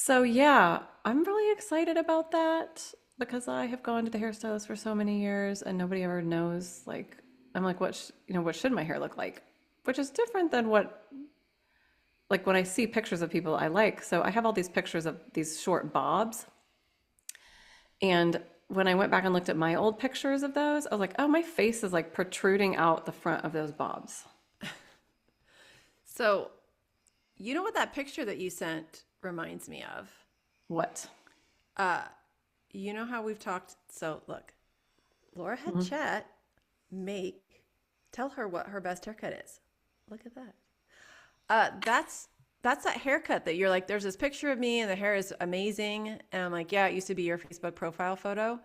So yeah, I'm really excited about that because I have gone to the hairstylist for so many years and nobody ever knows like I'm like what should my hair look like? Which is different than what like when I see pictures of people I like. So I have all these pictures of these short bobs and when I went back and looked at my old pictures of those, I was like, "Oh, my face is like protruding out the front of those bobs." So, you know what that picture that you sent reminds me of? What? Uh, you know how we've talked. So, look, Laura had Mhm. Chet make, tell her what her best haircut is. Look at that. That's that haircut that you're like, there's this picture of me and the hair is amazing. And I'm like, yeah, it used to be your Facebook profile photo.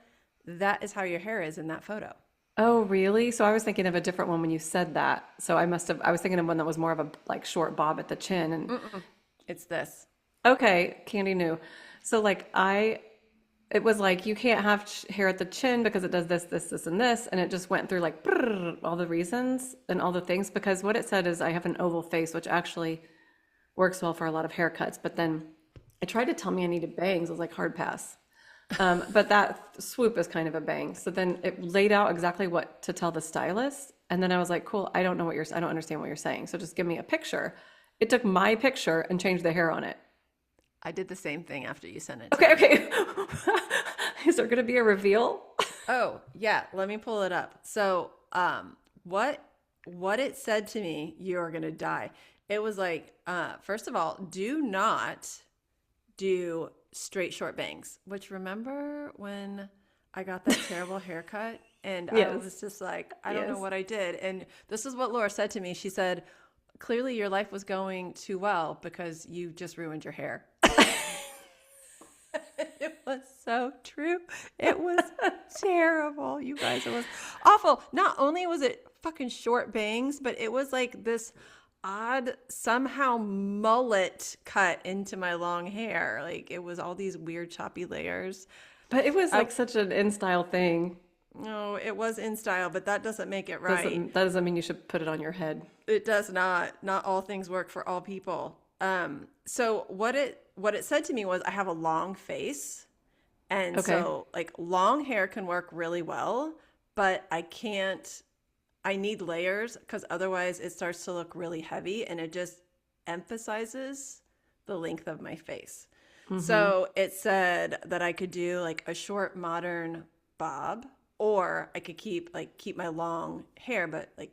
That is how your hair is in that photo. Oh, really? So I was thinking of a different one when you said that. So I was thinking of one that was more of a like short bob at the chin and Mm-mm. It's this. okay, Candy knew. So it was like you can't have hair at the chin because it does this, this, this, and this, and it just went through like brrr, all the reasons and all the things because what it said is I have an oval face, which actually works well for a lot of haircuts. But then it tried to tell me I needed bangs. I was like hard pass. But that swoop is kind of a bang. So then it laid out exactly what to tell the stylist. And then I was like, cool, I don't understand what you're saying. So just give me a picture. It took my picture and changed the hair on it. I did the same thing after you sent it to Okay, me. okay. Is there going to be a reveal? Oh, yeah, let me pull it up. So, what it said to me, you're gonna die. It was like, first of all, do not do straight short bangs. Which remember when I got that terrible haircut and I Yes, was just like, I don't know yes. what I did. And this is what Laura said to me. She said, clearly your life was going too well because you just ruined your hair. It was so true. It was terrible, you guys. It was awful. Not only was it fucking short bangs, but it was like this odd, somehow mullet cut into my long hair. Like it was all these weird choppy layers. But it was I like such an in style thing. No, it was in style, but that doesn't make it right. That doesn't mean you should put it on your head. It does not. Not all things work for all people. So what it said to me was I have a long face. And Okay. so, like, long hair can work really well, but I need layers because otherwise it starts to look really heavy and it just emphasizes the length of my face. Mm-hmm. So it said that I could do like a short modern bob, or I could keep my long hair, but like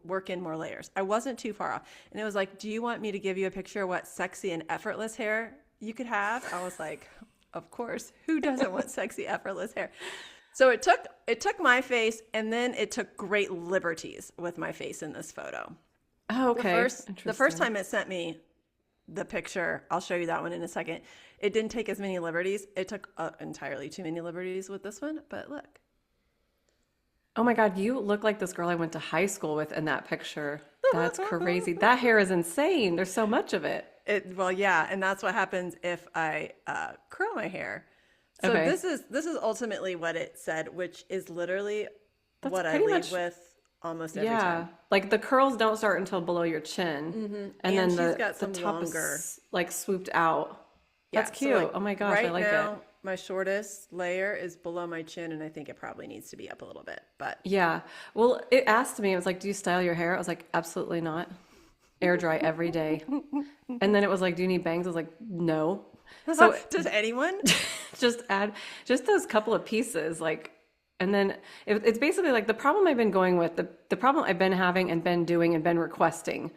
work in more layers. I wasn't too far off. And it was like, do you want me to give you a picture of what sexy and effortless hair you could have? I was like, of course. Who doesn't want sexy, effortless hair? So it took my face and then it took great liberties with my face in this photo. Oh, The okay. first Interesting. time it sent me the picture, I'll show you that one in a second. It didn't take as many liberties. It took entirely too many liberties with this one, but look. Oh my God, you look like this girl I went to high school with in that picture. That's crazy. That hair is insane. There's so much of it. Well, yeah, and that's what happens if I curl my hair. So Okay. this is ultimately what it said, which is literally That's what I pretty lead much, with almost every yeah. time. Like the curls don't start until below your chin, and And then she's got the some top longer. is like swooped out. That's Yeah, so cute. like Oh my gosh, I right like it. now, my shortest layer is below my chin, and I think it probably needs to be up a little bit. But Yeah. Well, it asked me, it was like, "Do you style your hair?" I was like, "Absolutely not. Air dry every day." And then it was like, "Do you need bangs?" I was like, "No." So does anyone? just add just those couple of pieces like and then it's basically like the problem I've been going with the problem I've been having and been doing and been requesting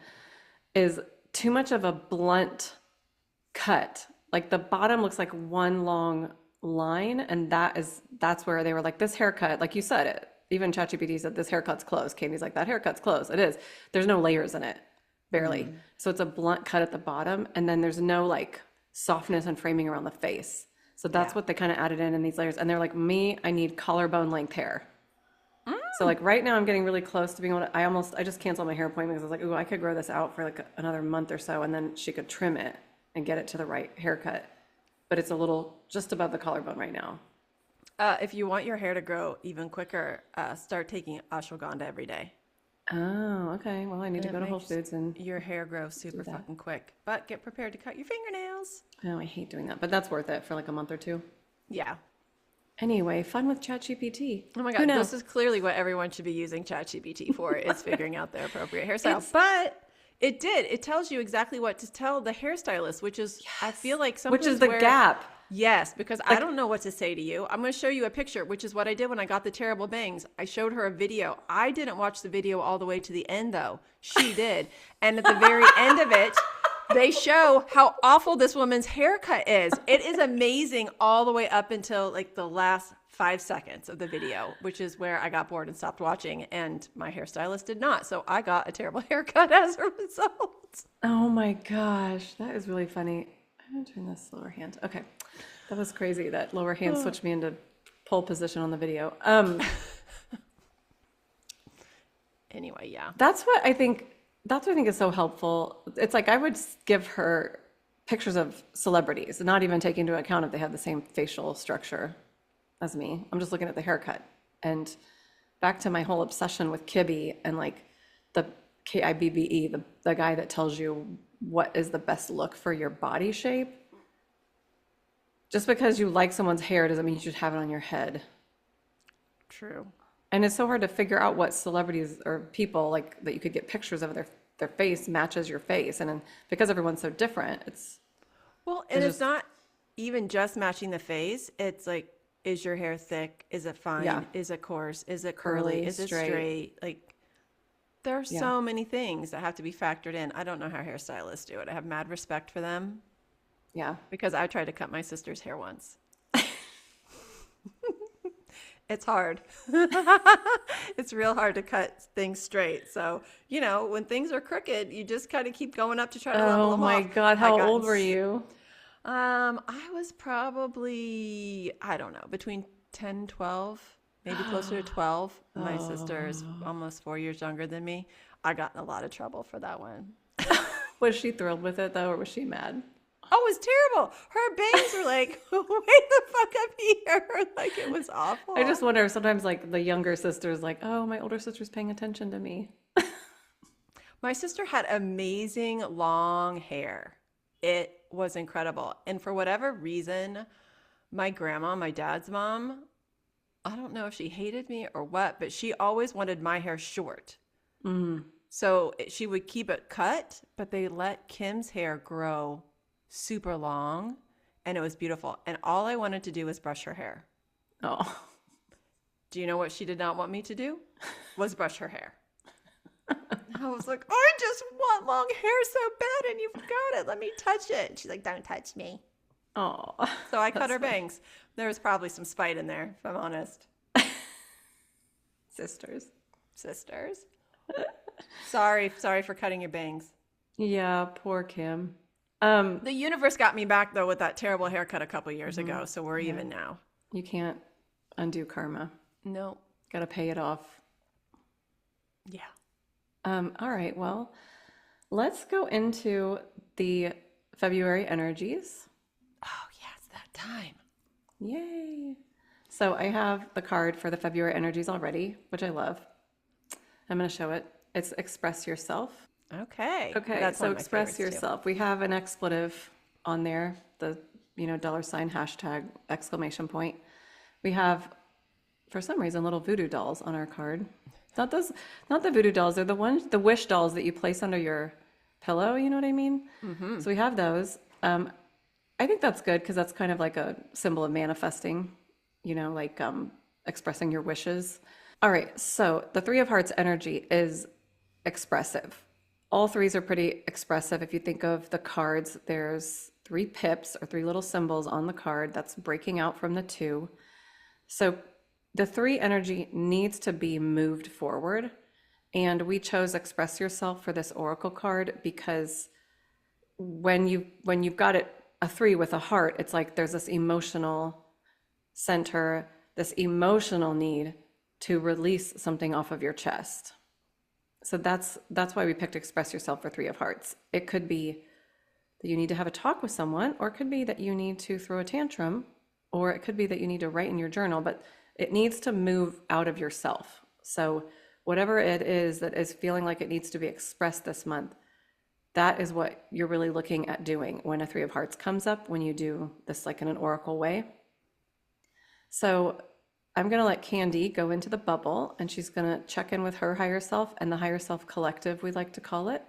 is too much of a blunt cut. Like the bottom looks like one long line and that's where they were like this haircut, like you said it. Even ChatGPT said this haircut's close. Katie's like that haircut's close. It is. There's no layers in it, barely. Mm. So it's a blunt cut at the bottom and then there's no like softness and framing around the face. So that's Yeah. what they kind of added in these layers. And they're like, me, I need collarbone length hair. So Mm. like right now I'm getting really close to being able to, I just canceled my hair appointment because I was like, ooh, I could grow this out for like another month or so and then she could trim it and get it to the right haircut. But it's a little just above the collarbone right now. If you want your hair to grow even quicker, start taking ashwagandha every day. Oh, okay. Well, I need And to it go to Whole makes Foods and your hair grow super that. fucking quick. But get prepared to cut your fingernails. Oh, I hate doing that, but that's worth it for like a month or two. Yeah. Anyway, fun with ChatGPT. Oh my Who God, knew? this is clearly what everyone should be using ChatGPT for is figuring out their appropriate hairstyle. It's But it did. It tells you exactly what to tell the hairstylist, which is, I feel like which is sometimes the where, gap. yes, because I Like, don't know what to say to you. I'm going to show you a picture, which is what I did when I got the terrible bangs. I showed her a video. I didn't watch the video all the way to the end, though. She did. And at the very end of it, they show how awful this woman's haircut is. It is amazing all the way up until like the last 5 seconds of the video, which is where I got bored and stopped watching, and my hairstylist did not. So I got a terrible haircut as a result. oh my gosh, that is really funny. I'm gonna turn this lower hand. Okay, that was crazy. That lower hand switched me into pole position on the video. Anyway, yeah. That's what I think. That's what I think is so helpful. It's like I would give her pictures of celebrities, not even taking into account if they have the same facial structure as me. I'm just looking at the haircut. And back to my whole obsession with Kibbe and like the KIBBE, the guy that tells you what is the best look for your body shape. Just because you like someone's hair doesn't mean you should have it on your head. True. And it's so hard to figure out what celebrities or people like that you could get pictures of their face matches your face. And then, because everyone's so different, Well, and it's just not even just matching the face. It's like, is your hair thick? Is it fine? Yeah. Is it coarse? Is it curly? Curly, Is it straight. straight? Like, there are Yeah. so many things that have to be factored in. I don't know how hairstylists do it. I have mad respect for them yeah. because I tried to cut my sister's hair once. It's hard. It's real hard to cut things straight. So, you know, when things are crooked, you just kind of keep going up to try to level Oh them my off. God, I how got old were you? I was probably, I don't know, between 10 and 12, maybe closer to 12. My sister is almost 4 years younger than me. I got in a lot of trouble for that one. Was she thrilled with it though, or was she mad? Oh, it was terrible. Her bangs were like, way the fuck up here. Like, it was awful. I just wonder if sometimes like the younger sister's like, oh, my older sister's paying attention to me. My sister had amazing long hair. It was incredible. And for whatever reason, my grandma, my dad's mom, I don't know if she hated me or what, but she always wanted my hair short. So she would keep it cut, but they let Kim's hair grow super long, and it was beautiful. And all I wanted to do was brush her hair. Oh, Do you know what she did not want me to do? Was brush her hair. I was like, I just want long hair so bad, and you've got it. Let me touch it. And she's like, don't touch me. oh. So I cut her bangs. There was probably some spite in there, if I'm honest. Sisters. Sisters. Sorry for cutting your bangs. Yeah, poor Kim. The universe got me back, though, with that terrible haircut a couple years ago, so we're even now. You can't undo karma. No. Got to pay it off. Yeah. All right, well, let's go into the February energies. Oh, yeah, it's that time. Yay. So I have the card for the February energies already, which I love. I'm going to show it. It's express yourself. Okay. Okay, That's so one of my express favorites, yourself. We have an expletive on there, the $, hashtag, exclamation point. We have, for some reason, little voodoo dolls on our card. Not the voodoo dolls. They're the wish dolls that you place under your pillow. You know what I mean? Mm-hmm. So we have those. I think that's good because that's kind of like a symbol of manifesting, like expressing your wishes. All right. So the Three of Hearts energy is expressive. All threes are pretty expressive. If you think of the cards, there's 3 pips or 3 little symbols on the card that's breaking out from the 2. So the 3 energy needs to be moved forward. And we chose express yourself for this oracle card because when you've got a 3 with a heart, it's like there's this emotional center, this emotional need to release something off of your chest. So that's why we picked express yourself for 3 of Hearts. It could be that you need to have a talk with someone, or it could be that you need to throw a tantrum, or it could be that you need to write in your journal, but it needs to move out of yourself. So whatever it is that is feeling like it needs to be expressed this month, that is what you're really looking at doing when a Three of Hearts comes up, when you do this like in an oracle way. So I'm going to let Candy go into the bubble and she's going to check in with her higher self and the higher self collective, we like to call it.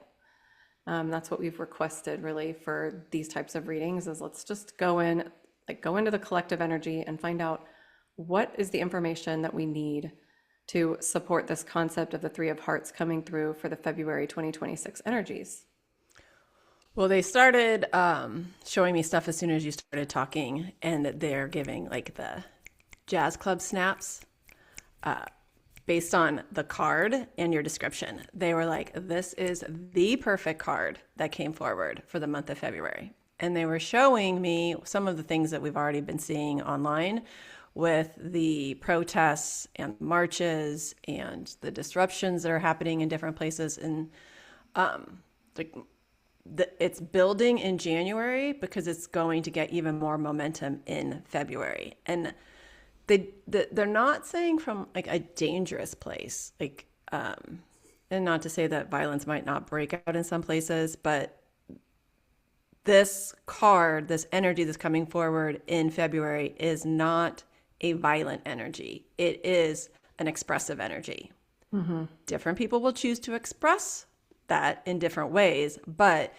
That's what we've requested really for these types of readings is let's just go in, like go into the collective energy and find out what is the information that we need to support this concept of the Three of Hearts coming through for the February 2026 energies. Well, they started showing me stuff as soon as you started talking, and they're giving like the jazz club snaps based on the card and your description. They were like, this is the perfect card that came forward for the month of February. And they were showing me some of the things that we've already been seeing online with the protests and marches and the disruptions that are happening in different places. And it's building in January because it's going to get even more momentum in February. And they're not saying from like a dangerous place, like, and not to say that violence might not break out in some places, but this card, this energy that's coming forward in February is not a violent energy. It is an expressive energy. Mm-hmm. Different people will choose to express that in different ways, but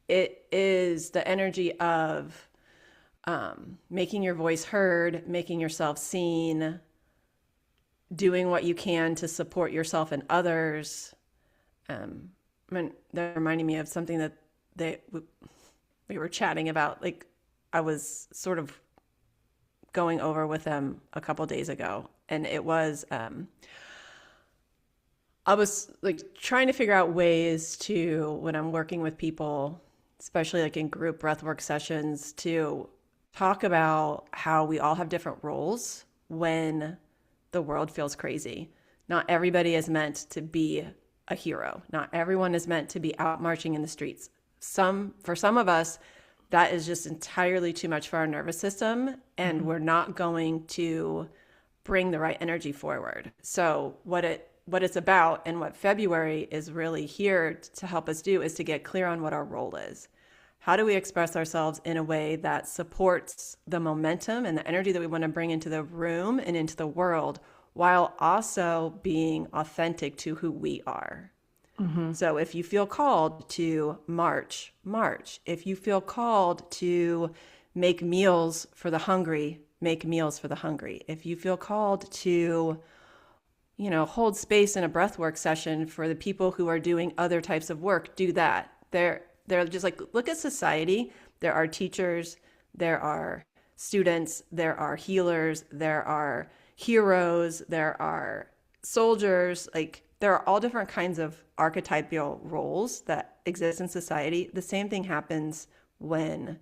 it is the energy of making your voice heard, making yourself seen, doing what you can to support yourself and others. They're reminding me of something that we were chatting about. Like I was sort of going over with them a couple days ago, and it was I was like trying to figure out ways to, when I'm working with people, especially like in group breathwork sessions, to talk about how we all have different roles when the world feels crazy. Not everybody is meant to be a hero. Not everyone is meant to be out marching in the streets. For some of us, that is just entirely too much for our nervous system, and we're not going to bring the right energy forward. So what it's about and what February is really here to help us do is to get clear on what our role is. How do we express ourselves in a way that supports the momentum and the energy that we want to bring into the room and into the world, while also being authentic to who we are? Mm-hmm. So if you feel called to march. If you feel called to make meals for the hungry, make meals for the hungry. If you feel called to, hold space in a breathwork session for the people who are doing other types of work, do that. They're just like, look at society. There are teachers, there are students, there are healers, there are heroes, there are soldiers. Like there are all different kinds of archetypal roles that exist in society. The same thing happens when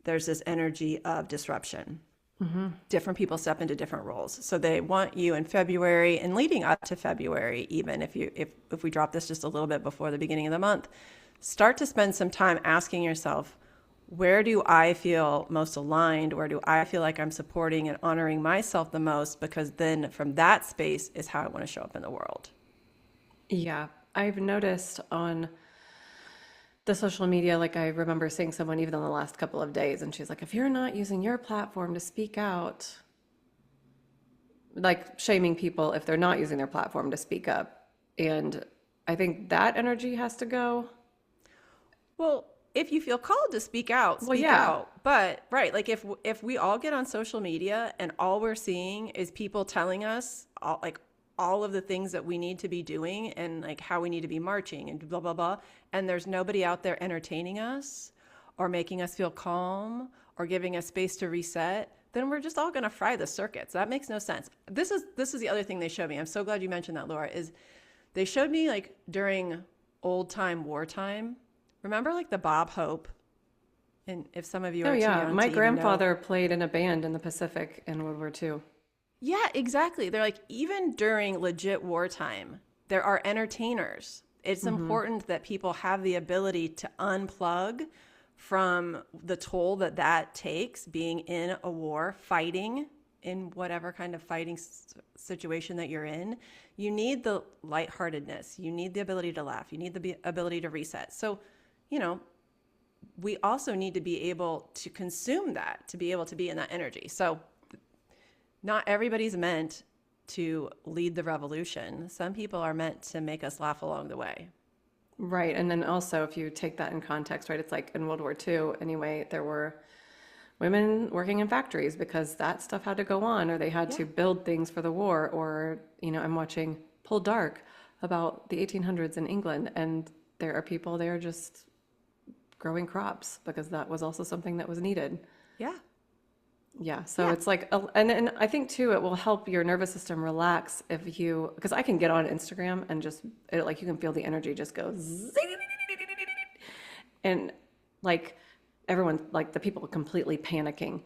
there's this energy of disruption. Mm-hmm. Different people step into different roles. So they want you in February and leading up to February, even if we drop this just a little bit before the beginning of the month, start to spend some time asking yourself, where do I feel most aligned? Where do I feel like I'm supporting and honoring myself the most? Because then from that space is how I want to show up in the world. Yeah, I've noticed on the social media, like I remember seeing someone even in the last couple of days, and she's like, if you're not using your platform to speak out, like shaming people if they're not using their platform to speak up. And I think that energy has to go. Well, if you feel called to speak out, speak out. But right, like if we all get on social media and all we're seeing is people telling us all of the things that we need to be doing and like how we need to be marching and blah, blah, blah, and there's nobody out there entertaining us or making us feel calm or giving us space to reset, then we're just all going to fry the circuits. That makes no sense. This is the other thing they showed me. I'm so glad you mentioned that, Laura, is they showed me like during old time wartime. Remember like the Bob Hope? And if some of you are too young my to grandfather played in a band in the Pacific in World War II. Yeah, exactly. They're like, even during legit wartime, there are entertainers. It's important that people have the ability to unplug from the toll that takes being in a war, fighting in whatever kind of fighting situation that you're in, you need the lightheartedness. You need the ability to laugh. You need the ability to reset. So, you know, we also need to be able to consume that, to be able to be in that energy. So not everybody's meant to lead the revolution. Some people are meant to make us laugh along the way. Right. And then also, if you take that in context, right, it's like in World War II, anyway, there were women working in factories because that stuff had to go on, or they had to build things for the war. Or, you know, I'm watching Pull Dark about the 1800s in England, and there are people there just growing crops because that was also something that was needed. Yeah. Yeah, so it's like, and I think too, it will help your nervous system relax if you, because I can get on Instagram and just, like, you can feel the energy just go, zing, and like everyone, like the people completely panicking.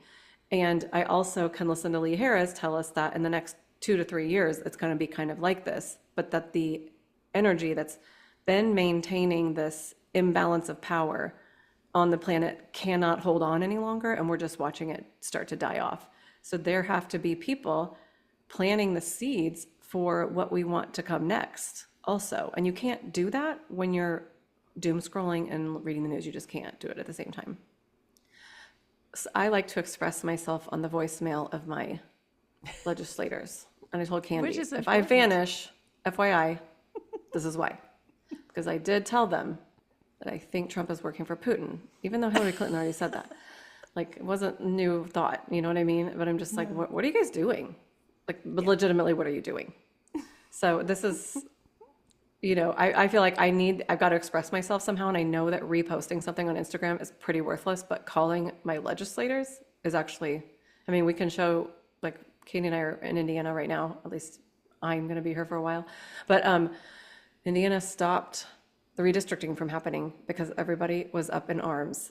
And I also can listen to Lee Harris tell us that in the next 2 to 3 years, it's going to be kind of like this, but that the energy that's been maintaining this imbalance of power on the planet cannot hold on any longer, and we're just watching it start to die off. So there have to be people planting the seeds for what we want to come next also. And you can't do that when you're doom scrolling and reading the news. You just can't do it at the same time. So I like to express myself on the voicemail of my legislators. And I told Candy, if I vanish, FYI, this is why. Because I did tell them that I think Trump is working for Putin, even though Hillary Clinton already said that. Like, it wasn't new thought, you know what I mean? But I'm just like, what are you guys doing? Like, legitimately, what are you doing? So this is, you know, I feel like I've got to express myself somehow, and I know that reposting something on Instagram is pretty worthless, but calling my legislators is actually, I mean, we can show, like, Katie and I are in Indiana right now, at least I'm going to be here for a while, but Indiana stopped the redistricting from happening because everybody was up in arms,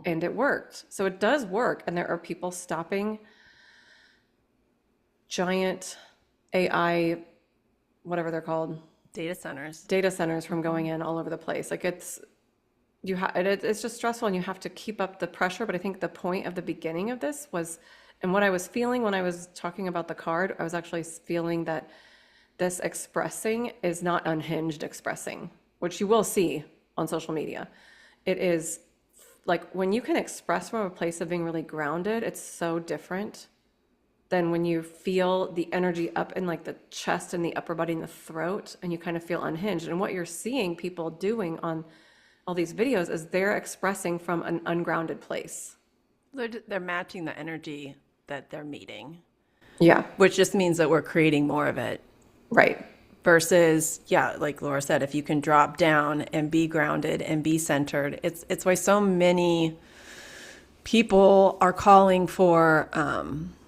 and it worked. So it does work, and there are people stopping giant AI, whatever they're called, Data centers from going in all over the place. Like, it's just stressful, and you have to keep up the pressure. But I think the point of the beginning of this was, and what I was feeling when I was talking about the card, I was actually feeling that this expressing is not unhinged expressing, which you will see on social media. It is like when you can express from a place of being really grounded, it's so different than when you feel the energy up in like the chest and the upper body and the throat, and you kind of feel unhinged. And what you're seeing people doing on all these videos is they're expressing from an ungrounded place. They're matching the energy that they're meeting. Yeah. Which just means that we're creating more of it. Right. Versus, yeah, like Laura said, if you can drop down and be grounded and be centered, it's why so many people are calling for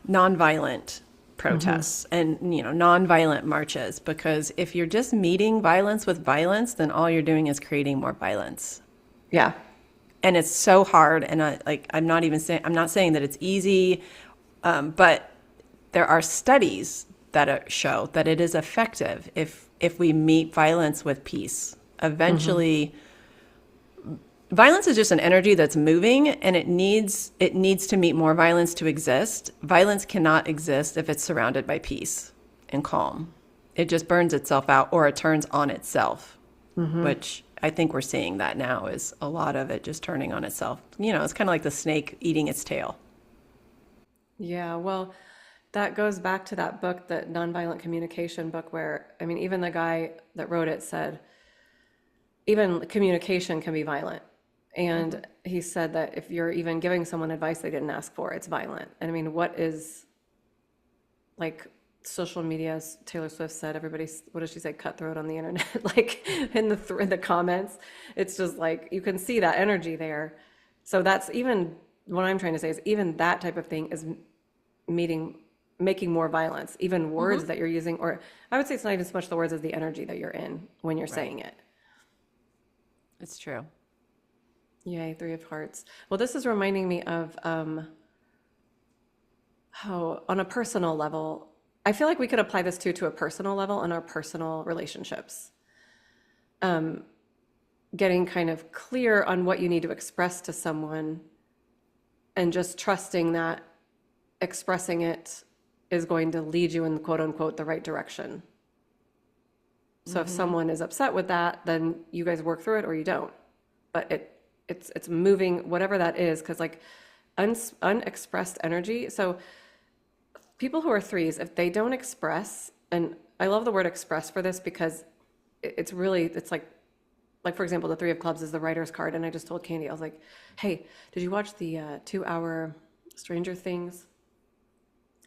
nonviolent protests and, you know, nonviolent marches, because if you're just meeting violence with violence, then all you're doing is creating more violence. Yeah. And it's so hard. And I'm not saying that it's easy, but there are studies that show that it is effective if we meet violence with peace. Eventually, violence is just an energy that's moving, and it needs to meet more violence to exist. Violence cannot exist if it's surrounded by peace and calm. It just burns itself out, or it turns on itself, which I think we're seeing that now, is a lot of it just turning on itself. You know, it's kind of like the snake eating its tail. Yeah, well, that goes back to that book, that nonviolent communication book, where, I mean, even the guy that wrote it said, even communication can be violent. And he said that if you're even giving someone advice they didn't ask for, it's violent. And I mean, what is, like, social media, as Taylor Swift said, everybody's, what does she say, cutthroat on the internet, like in the comments. It's just like, you can see that energy there. So that's, even what I'm trying to say is, even that type of thing is making more violence, even words that you're using, or I would say it's not even so much the words as the energy that you're in when you're saying it. It's true. Yay, 3 of Hearts. Well, this is reminding me of how, on a personal level, I feel like we could apply this to a personal level in our personal relationships. Getting kind of clear on what you need to express to someone, and just trusting that expressing it is going to lead you in quote unquote the right direction. So if someone is upset with that, then you guys work through it or you don't. But it's moving whatever that is, because like unexpressed energy. So people who are threes, if they don't express, and I love the word express for this because it's really, it's like for example, the three of clubs is the writer's card. And I just told Candy, I was like, hey, did you watch the 2-hour Stranger Things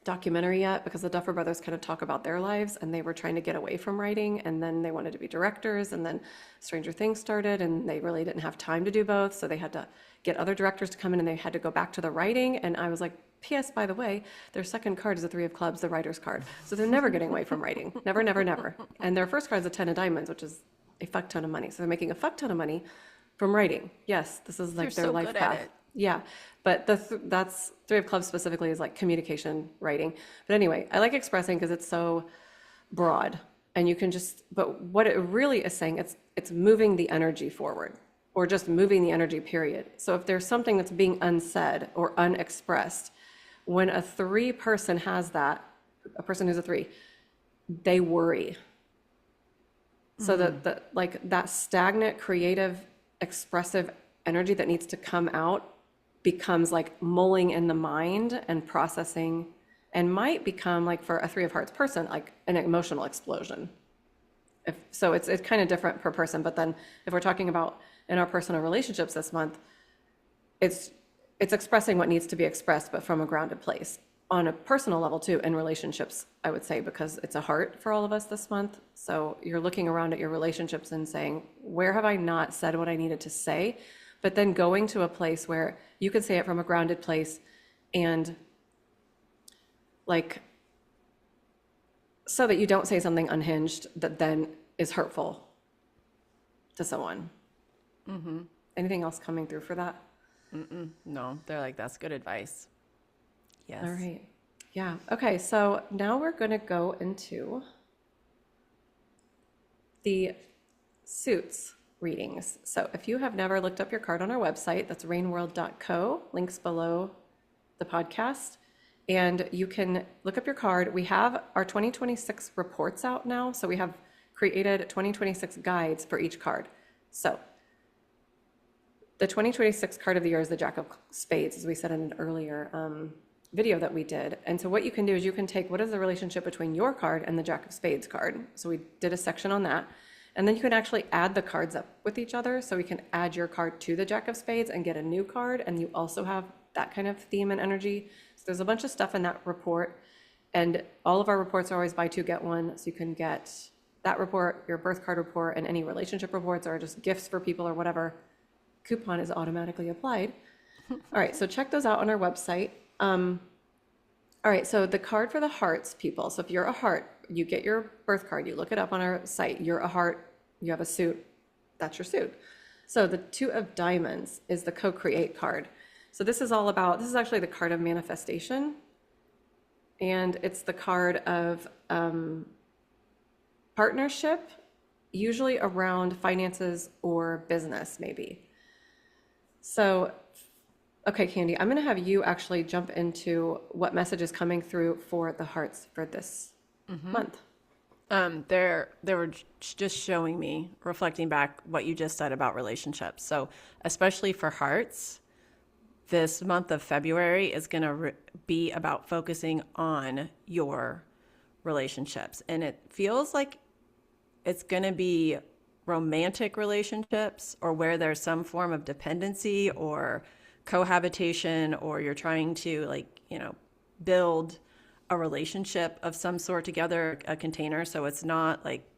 documentary yet? Because the Duffer Brothers kind of talk about their lives, and they were trying to get away from writing, and then they wanted to be directors, and then Stranger Things started, and they really didn't have time to do both, so they had to get other directors to come in, and they had to go back to the writing. And I was like, P.S. by the way, their second card is the Three of Clubs, the writer's card, so they're never getting away from writing, never, never, never. And their first card is a 10 of Diamonds, which is a fuck ton of money, so they're making a fuck ton of money from writing. Yes, this is like their life path. Yeah, but that's Three of Clubs specifically is like communication writing. But anyway, I like expressing because it's so broad, and you can just. But what it really is saying, it's moving the energy forward, or just moving the energy. Period. So if there's something that's being unsaid or unexpressed, when a 3 person has that, a person who's a 3, they worry. So that like that stagnant, creative, expressive energy that needs to come out becomes like mulling in the mind and processing, and might become, like for a 3 of Hearts person, like an emotional explosion. So it's kind of different per person. But then if we're talking about in our personal relationships this month, it's expressing what needs to be expressed, but from a grounded place. On a personal level too, in relationships, I would say, because it's a heart for all of us this month. So you're looking around at your relationships and saying, where have I not said what I needed to say? But then going to a place where you can say it from a grounded place, and like, so that you don't say something unhinged that then is hurtful to someone. Anything else coming through for that? No, they're like, that's good advice. Yes. All right. Yeah. Okay. So now we're going to go into the suits readings. So if you have never looked up your card on our website, that's rainworld.co, links below the podcast, and you can look up your card. We have our 2026 reports out now. So we have created 2026 guides for each card. So the 2026 card of the year is the Jack of Spades, as we said in an earlier video that we did. And so what you can do is you can take what is the relationship between your card and the Jack of Spades card. So we did a section on that. And then you can actually add the cards up with each other. So we can add your card to the Jack of Spades and get a new card. And you also have that kind of theme and energy. So there's a bunch of stuff in that report. And all of our reports are always buy 2, get 1. So you can get that report, your birth card report, and any relationship reports, or just gifts for people or whatever. Coupon is automatically applied. All right, so check those out on our website. All right, so the card for the hearts people. So if you're a heart, you get your birth card, you look it up on our site. You're a heart, you have a suit, that's your suit. So the 2 of Diamonds is the co-create card. So this is all about, this is actually the card of manifestation. And it's the card of partnership, usually around finances or business maybe. So, okay, Candy, I'm going to have you actually jump into what message is coming through for the hearts for this month. They were just showing me, reflecting back what you just said about relationships. So especially for hearts, this month of February is going to be about focusing on your relationships. And it feels like it's going to be romantic relationships, or where there's some form of dependency or cohabitation, or you're trying to build a relationship of some sort together, a container. So it's not like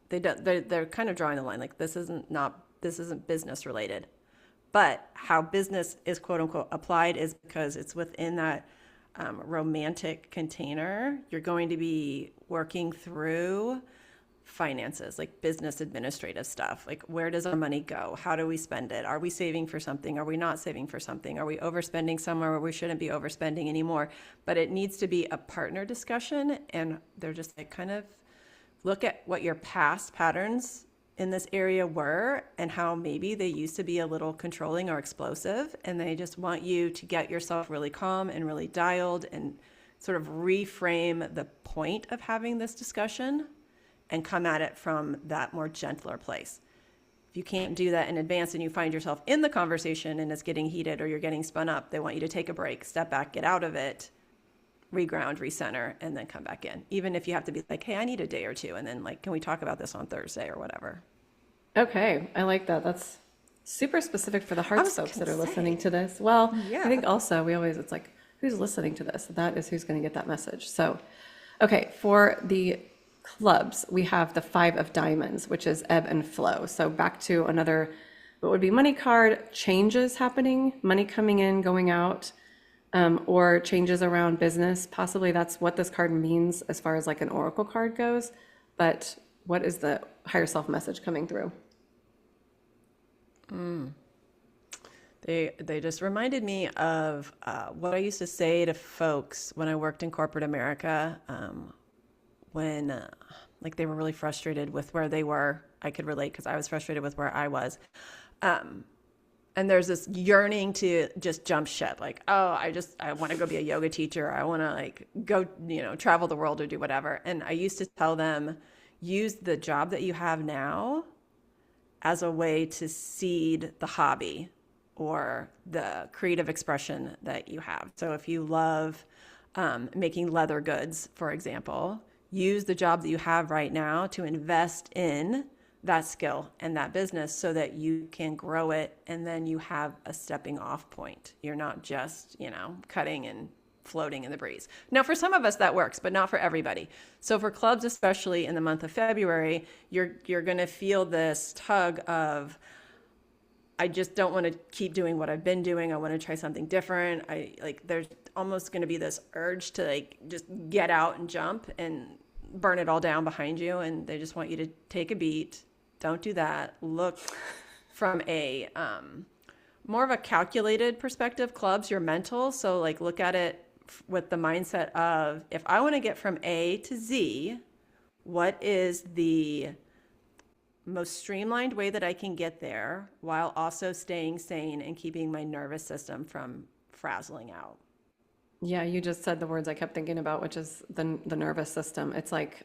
they're kind of drawing the line, like this isn't business related, but how business is quote unquote applied is because it's within that romantic container. You're going to be working through finances, like business administrative stuff, like where does our money go? How do we spend it? Are we saving for something? Are we not saving for something? Are we overspending somewhere where we shouldn't be overspending anymore? But it needs to be a partner discussion, and they're just like, kind of look at what your past patterns in this area were and how maybe they used to be a little controlling or explosive, and they just want you to get yourself really calm and really dialed and sort of reframe the point of having this discussion and come at it from that more gentler place. If you can't do that in advance and you find yourself in the conversation and it's getting heated or you're getting spun up, they want you to take a break, step back, get out of it, reground, recenter, and then come back in. Even if you have to be like, hey, I need a day or two. And then like, can we talk about this on Thursday or whatever? Okay, I like that. That's super specific for the hearts folks that are listening to this. Well, Yeah. I think also it's like, who's listening to this? That is who's going to get that message. So, okay, for the clubs, we have the 5 of diamonds, which is ebb and flow. So back to another, what would be money card, changes happening, money coming in, going out, or changes around business. Possibly that's what this card means as far as like an oracle card goes. But what is the higher self message coming through? They just reminded me of what I used to say to folks when I worked in corporate America, when like they were really frustrated with where they were. I could relate because I was frustrated with where I was. And there's this yearning to just jump ship. Like, oh, I want to go be a yoga teacher. I want to like go, travel the world or do whatever. And I used to tell them, use the job that you have now as a way to seed the hobby or the creative expression that you have. So if you love making leather goods, for example, use the job that you have right now to invest in that skill and that business so that you can grow it and then you have a stepping off point. You're not just, cutting and floating in the breeze. Now, for some of us that works, but not for everybody. So for clubs, especially in the month of February, you're going to feel this tug of, I just don't want to keep doing what I've been doing. I want to try something different. There's almost going to be this urge to like just get out and jump and burn it all down behind you. And they just want you to take a beat. Don't do that. Look from a more of a calculated perspective. Clubs, you're mental. So like look at it with the mindset of, if I want to get from A to Z, what is the most streamlined way that I can get there while also staying sane and keeping my nervous system from frazzling out? Yeah, you just said the words I kept thinking about, which is the nervous system. It's like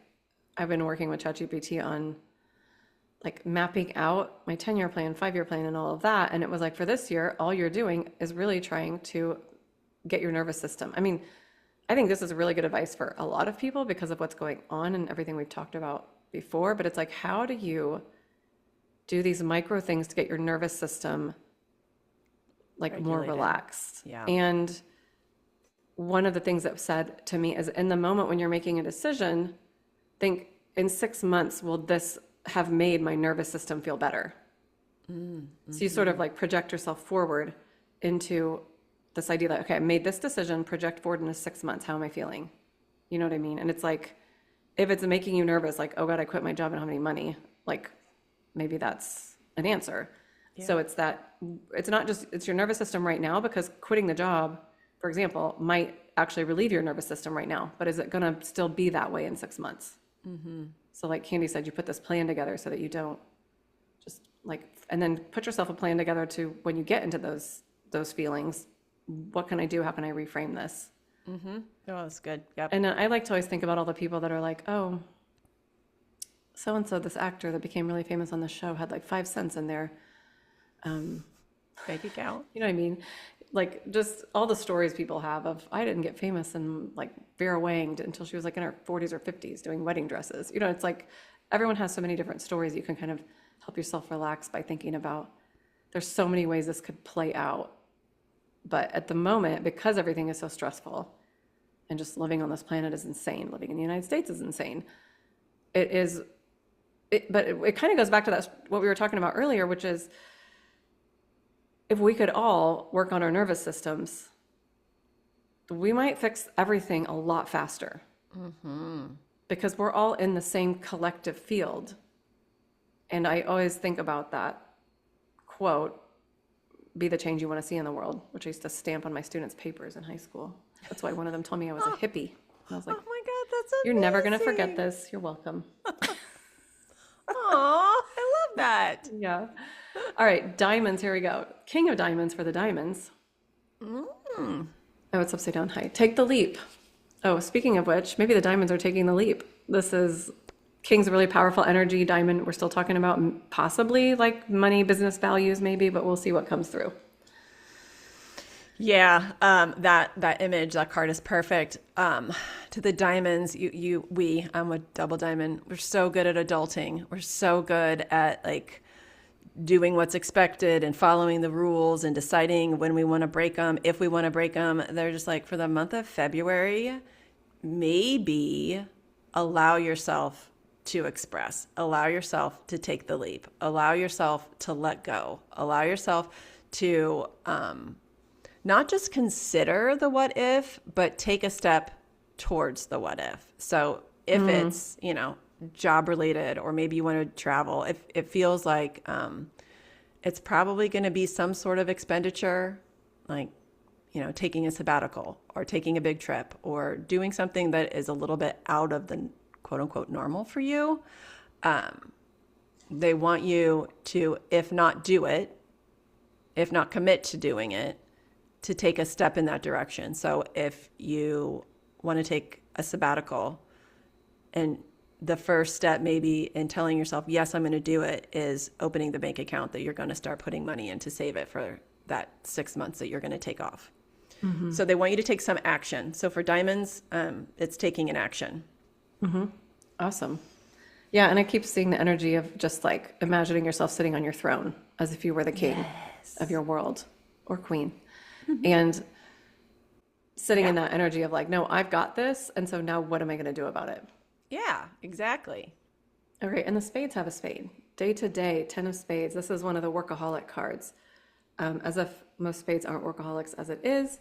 I've been working with ChatGPT on like mapping out my 10-year plan, 5-year plan, and all of that. And it was like, for this year, all you're doing is really trying to get your nervous system. I mean, I think this is really good advice for a lot of people because of what's going on and everything we've talked about before. But it's like, how do you do these micro things to get your nervous system like more relaxed? Yeah. And one of the things that said to me is, in the moment when you're making a decision, think, in 6 months, will this have made my nervous system feel better? Mm-hmm. So you sort of like project yourself forward into this idea that, okay, I made this decision, project forward into 6 months. How am I feeling? You know what I mean? And it's like, if it's making you nervous, like, oh God, I quit my job and don't have any money, like maybe that's an answer. Yeah. So it's that, it's not just, it's your nervous system right now, because quitting the job, for example, might actually relieve your nervous system right now, but is it going to still be that way in 6 months? Mm-hmm. So like Candy said, you put this plan together so that you don't just like, and then put yourself a plan together to, when you get into those feelings, what can I do? How can I reframe this? Mm-hmm. Oh, that's good. Yep. And I like to always think about all the people that are like, oh, so-and-so, this actor that became really famous on the show had like 5 cents in their bank account. You know what I mean? Like just all the stories people have of, I didn't get famous, and like Vera Wang until she was like in her 40s or 50s doing wedding dresses. You know, it's like everyone has so many different stories. You can kind of help yourself relax by thinking about, there's so many ways this could play out. But at the moment, because everything is so stressful and just living on this planet is insane, living in the United States is insane. But it kind of goes back to that, what we were talking about earlier, which is, if we could all work on our nervous systems, we might fix everything a lot faster. Mm-hmm. Because we're all in the same collective field. And I always think about that quote, be the change you want to see in the world, which I used to stamp on my students' papers in high school. That's why one of them told me I was a hippie. And I was like, oh my God, that's amazing. You're never going to forget this. You're welcome. Aw, I love that. Yeah. All right, diamonds, here we go. King of diamonds for the diamonds. Mm. Oh, it's upside down high. Take the leap. Oh, speaking of which, maybe the diamonds are taking the leap. This is King's a really powerful energy. Diamond, we're still talking about possibly like money, business values, maybe, but we'll see what comes through. Yeah, that image, that card is perfect. To the diamonds, I'm a double diamond. We're so good at adulting. We're so good at like doing what's expected and following the rules and deciding when we want to break them, if we want to break them. They're just like, for the month of February, maybe allow yourself to express, allow yourself to take the leap, allow yourself to let go, allow yourself to not just consider the what if, but take a step towards the what if. So if it's, job related, or maybe you want to travel, if it feels like it's probably going to be some sort of expenditure, like, taking a sabbatical or taking a big trip or doing something that is a little bit out of the quote unquote normal for you. They want you to, if not do it, if not commit to doing it, to take a step in that direction. So if you want to take a sabbatical, and the first step maybe in telling yourself, yes, I'm going to do it, is opening the bank account that you're going to start putting money in to save it for that 6 months that you're going to take off. Mm-hmm. So they want you to take some action. So for diamonds, it's taking an action. Mm-hmm. Awesome. Yeah. And I keep seeing the energy of just like imagining yourself sitting on your throne as if you were the king of your world or queen. Mm-hmm. And sitting in that energy of like, no, I've got this. And so now what am I going to do about it? Yeah, exactly. All right. And the spades have a spade. Day to day, 10 of spades. This is one of the workaholic cards. As if most spades aren't workaholics as it is.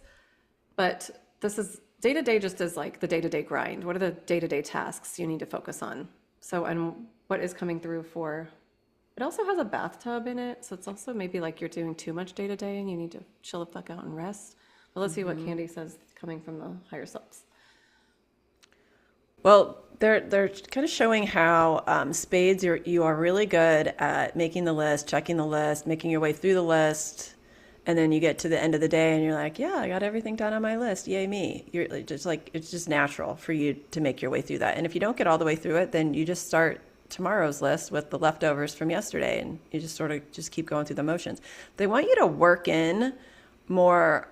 But this is day to day, just as like the day to day grind. What are the day to day tasks you need to focus on? So, and what is coming through for, it also has a bathtub in it. So it's also maybe like you're doing too much day to day and you need to chill the fuck out and rest. But let's see what Candy says coming from the higher selves. Well, they're kind of showing how spades, you are really good at making the list, checking the list, making your way through the list, and then you get to the end of the day and you're like, yeah, I got everything done on my list. Yay me. You're just like, it's just natural for you to make your way through that. And if you don't get all the way through it, then you just start tomorrow's list with the leftovers from yesterday, and you just sort of just keep going through the motions. They want you to work in more,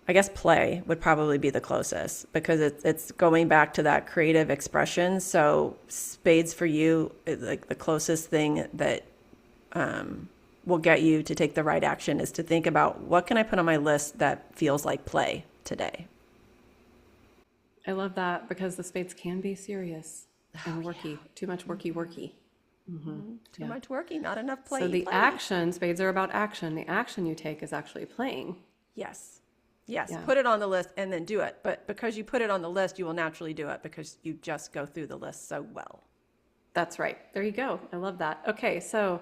I guess play would probably be the closest, because it's going back to that creative expression. So spades for you, like the closest thing that will get you to take the right action is to think about, what can I put on my list that feels like play today? I love that, because the spades can be serious and worky. Too much worky. Mm-hmm. Too much worky, not enough play. So the action, spades are about action. The action you take is actually playing. Yes. Put it on the list and then do it. But because you put it on the list, you will naturally do it, because you just go through the list so well. That's right. There you go. I love that. Okay, so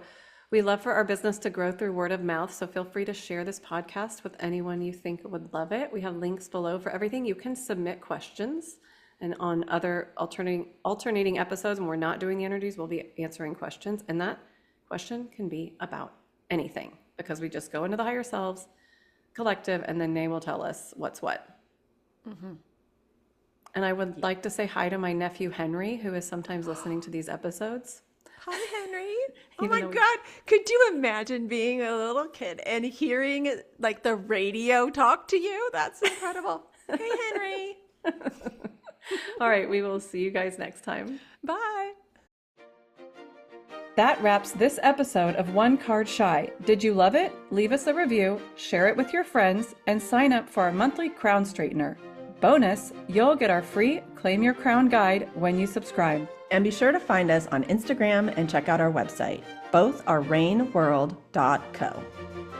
we love for our business to grow through word of mouth. So feel free to share this podcast with anyone you think would love it. We have links below for everything. You can submit questions. And on other alternating episodes, when we're not doing the energies, we'll be answering questions. And that question can be about anything, because we just go into the higher selves collective, and then they will tell us what's what. Mm-hmm. And I would like to say hi to my nephew Henry, who is sometimes listening to these episodes. Hi, Henry. Oh my God. Could you imagine being a little kid and hearing like the radio talk to you? That's incredible. Hey, Henry. All right. We will see you guys next time. Bye. That wraps this episode of One Card Shy. Did you love it? Leave us a review, share it with your friends, and sign up for our monthly crown straightener. Bonus, you'll get our free Claim Your Crown guide when you subscribe. And be sure to find us on Instagram and check out our website. Both are rainworld.co.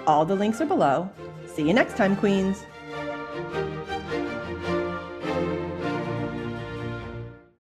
All the links are below. See you next time, Queens.